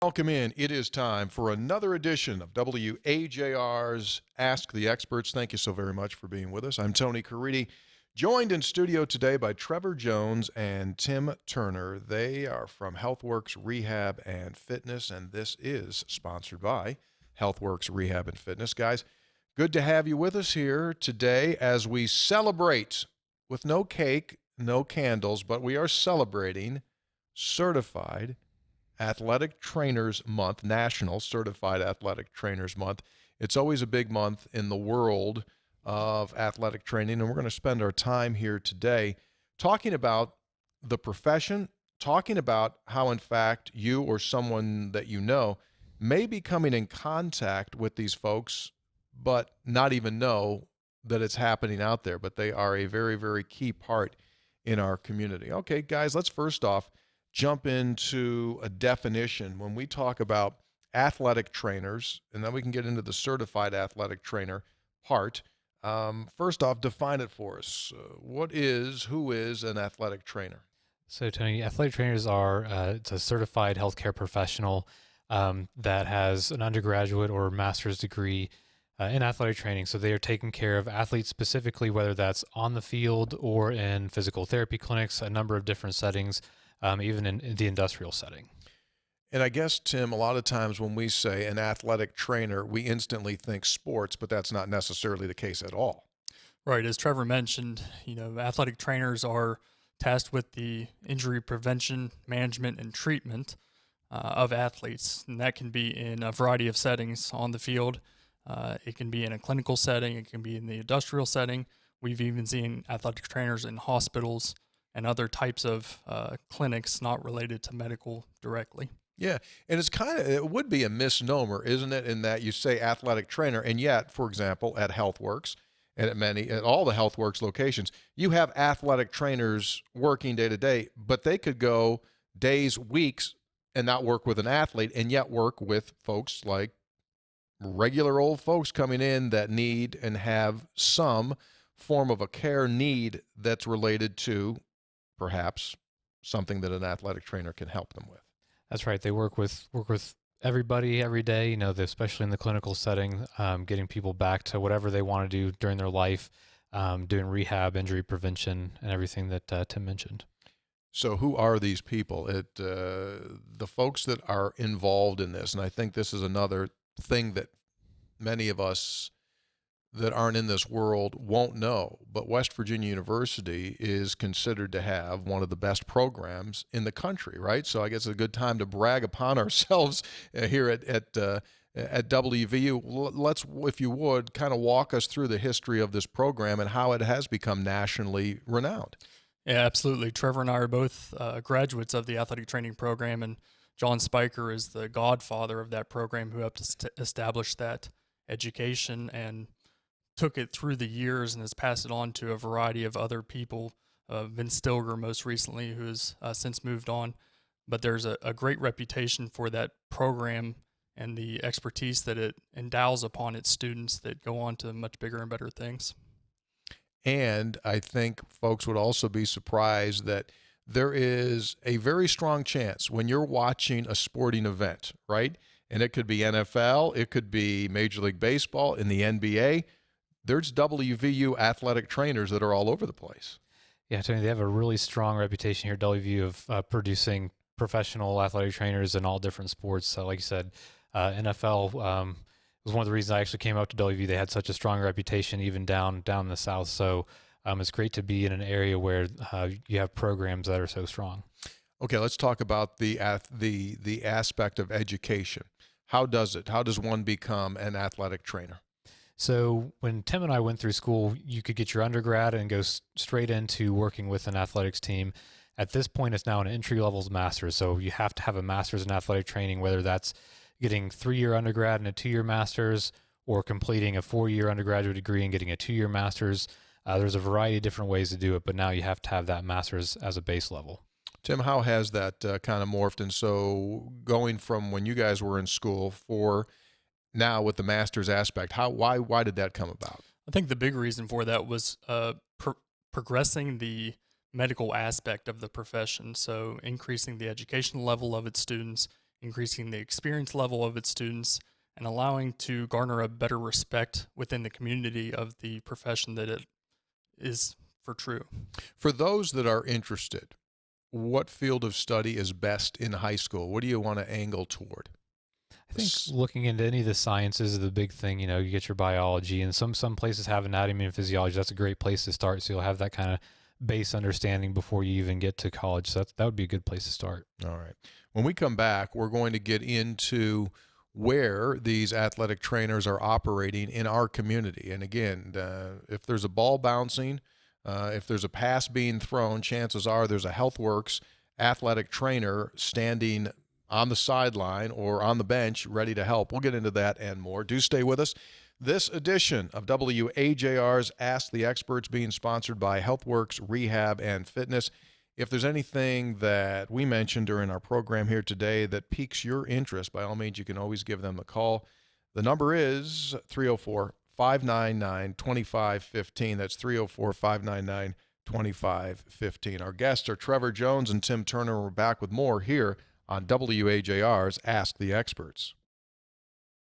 Welcome in. It is time for another edition of WAJR's Ask the Experts. Thank you so very much for being with us. I'm Tony Caridi, joined in studio today by Trevor Jones and Tim Turner. They are from HealthWorks Rehab and Fitness, and this is sponsored by HealthWorks Rehab and Fitness. Guys, good to have you with us here today as we celebrate with no cake, no candles, but we are celebrating Certified Athletic Trainers Month, National Certified Athletic Trainers Month. It's always a big month in the world of athletic training, and we're going to spend our time here today talking about the profession, talking about how, in fact, you or someone that you know may be coming in contact with these folks, but not even know that it's happening out there, but they are a very, very key part in our community. Okay, guys, let's first off jump into a definition when we talk about athletic trainers, and then we can get into the certified athletic trainer part. First off, define it for us. Who is an athletic trainer? So, Tony, athletic trainers are it's a certified healthcare professional that has an undergraduate or master's degree in athletic training. So they are taking care of athletes specifically, whether that's on the field or in physical therapy clinics, a number of different settings, even in the industrial setting. And I guess, Tim, a lot of times when we say an athletic trainer, we instantly think sports, but that's not necessarily the case at all. Right. As Trevor mentioned, athletic trainers are tasked with the injury prevention, management, and treatment of athletes. And that can be in a variety of settings on the field. It can be in a clinical setting. It can be in the industrial setting. We've even seen athletic trainers in hospitals and other types of clinics not related to medical directly. Yeah, and it would be a misnomer, isn't it, in that you say athletic trainer, and yet, for example, at HealthWorks and at all the HealthWorks locations, you have athletic trainers working day to day, but they could go days, weeks, and not work with an athlete, and yet work with folks like regular old folks coming in that need and have some form of a care need that's related to perhaps something that an athletic trainer can help them with. That's right. They work with everybody every day, especially in the clinical setting, getting people back to whatever they want to do during their life, doing rehab, injury prevention, and everything that Tim mentioned. So who are these people? The folks that are involved in this, and I think this is another thing that many of us that aren't in this world won't know, but West Virginia University is considered to have one of the best programs in the country, right? So I guess it's a good time to brag upon ourselves here at WVU. Let's, if you would, kind of walk us through the history of this program and how it has become nationally renowned. Yeah, absolutely. Trevor and I are both graduates of the athletic training program, and John Spiker is the godfather of that program who helped establish that education and took it through the years and has passed it on to a variety of other people. Vince Stilger most recently, who has since moved on. But there's a great reputation for that program and the expertise that it endows upon its students that go on to much bigger and better things. And I think folks would also be surprised that there is a very strong chance when you're watching a sporting event, right? And it could be NFL, it could be Major League Baseball, in the NBA, there's WVU athletic trainers that are all over the place. Yeah, Tony, they have a really strong reputation here at WVU of producing professional athletic trainers in all different sports. So like you said, NFL was one of the reasons I actually came out to WVU. They had such a strong reputation even down in the South. So it's great to be in an area where you have programs that are so strong. Okay, let's talk about the aspect of education. How does one become an athletic trainer? So when Tim and I went through school, you could get your undergrad and go straight into working with an athletics team. At this point, it's now an entry-level master's. So you have to have a master's in athletic training, whether that's getting 3-year undergrad and a 2-year master's, or completing a 4-year undergraduate degree and getting a 2-year master's. There's a variety of different ways to do it, but now you have to have that master's as a base level. Tim, how has that kind of morphed? And so going from when you guys were in school for now with the master's aspect, why did that come about? I think the big reason for that was progressing the medical aspect of the profession. So increasing the educational level of its students, increasing the experience level of its students, and allowing to garner a better respect within the community of the profession that it is for true. For those that are interested, what field of study is best in high school? What do you want to angle toward? I think looking into any of the sciences is the big thing. You get your biology, and some places have anatomy and physiology. That's a great place to start. So you'll have that kind of base understanding before you even get to college. So that would be a good place to start. All right. When we come back, we're going to get into where these athletic trainers are operating in our community. And again, if there's a ball bouncing, if there's a pass being thrown, chances are there's a HealthWorks athletic trainer standing on the sideline or on the bench ready to help. We'll get into that and more. Do stay with us. This edition of WAJR's Ask the Experts being sponsored by HealthWorks Rehab and Fitness. If there's anything that we mentioned during our program here today that piques your interest, by all means, you can always give them a call. The number is 304-599-2515. That's 304-599-2515. Our guests are Trevor Jones and Tim Turner. We're back with more here on WAJR's Ask the Experts.